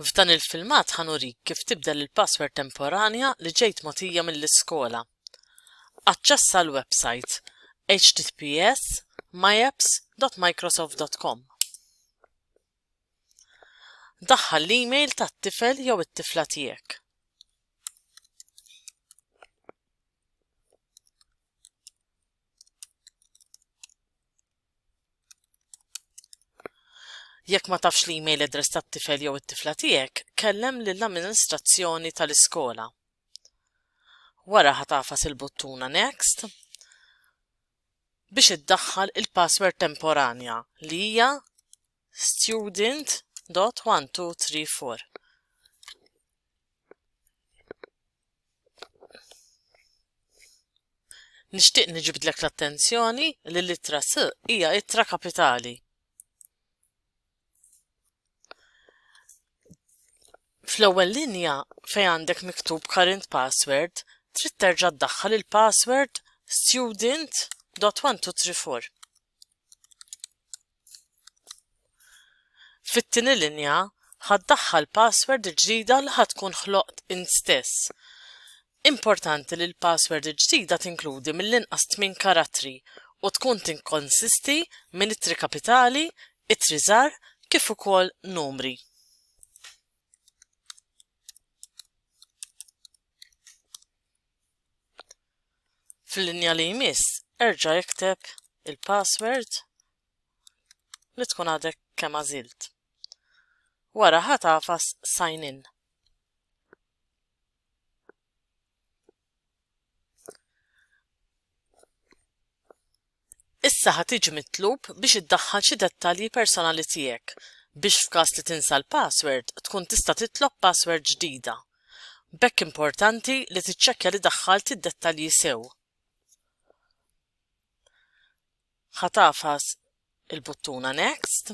F'dan il-filmat ħanurik kif tibdel il-password temporanja li ġejt mogħtija mill-iskola. Aċċessa l-website https://myapps.microsoft.com. Daħħal l-email tat-tifel jew it-tifla tiegħek. Jekk ma tafx l-email address tat-tifel jew it-tifla tiegħek, kellem lill-amministrazzjoni tal-iskola. Wara ħatafas il-buttuna Next biex iddaħħal il-password temporanja li hija student.1234. Nixtieq niġbidlek l-attenzjoni li l-ittra S hija ittra kapitali. Fl-ewwel linja fejn għandek miktub current password, trid terġa' ddaħħal il-password student.1234. Fit-tieni linja ħaddaħħal password ġdida li ħadkun ħloqt int stess. Importanti li l-password ġdida tinkludi mill-inqas 8 karattri u tkun tinkonsisti minn ittri kapitali, ittri żgħar kif ukoll numri. Fil-linja li jmiss, erġa' ikteb il-password li tkun għadek kemm għażilt. Wara ħatafas sign in. Issa ħatiġi mitlub biex iddaħħal xi dettalji personali tiegħek biex f'każ li tinsa l-password tkun tista' titlob password ġdida. B'hekk importanti li tiċċekkja li daħħalt id-dettalji sew. ħatafas il-buttuna Next.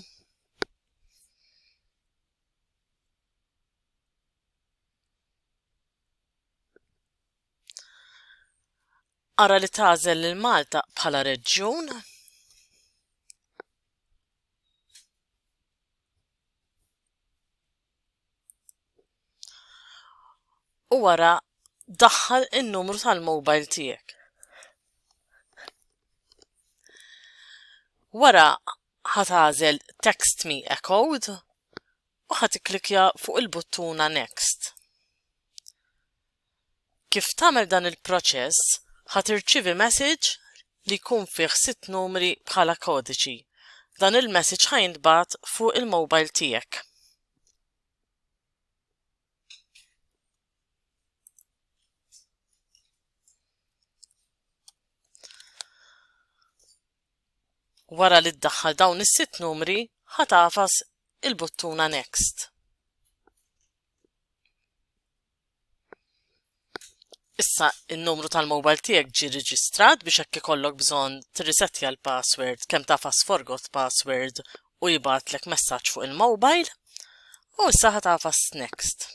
Ara li tagħżel lil Malta bħala reġjun. U wara daħħal in-numru tal-mobile tiegħek. Wara ħatagħżel Text me a code u ħatiklikja fuq il-buttuna Next. Kif tagħmel dan il-proċess, ħatirċievi message li jkun fih 6 numri bħala kodiċi. Dan il-message ħajntbagħat fuq il-mobile tiegħek. Wara li ddaħħal dawn is-6 numri, ħatafas il-buttuna Next. Issa in-numru tal-mobile tiegħek ġie reġistrat biex hekk ikollok bżonn tirrisettja l-password kemm tafas forgot password u jibgħatlek messaġġ fuq il-mobile u issa ħatafas Next.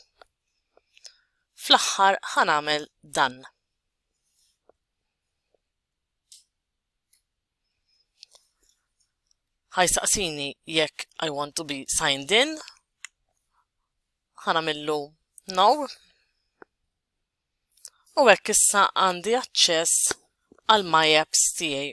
Fl-aħħar ħanagħmel dan. ħajsaqsini jekk I want to be signed in, ħanamillu no, u hekk issa għandi aċċess għal My Apps tiegħi.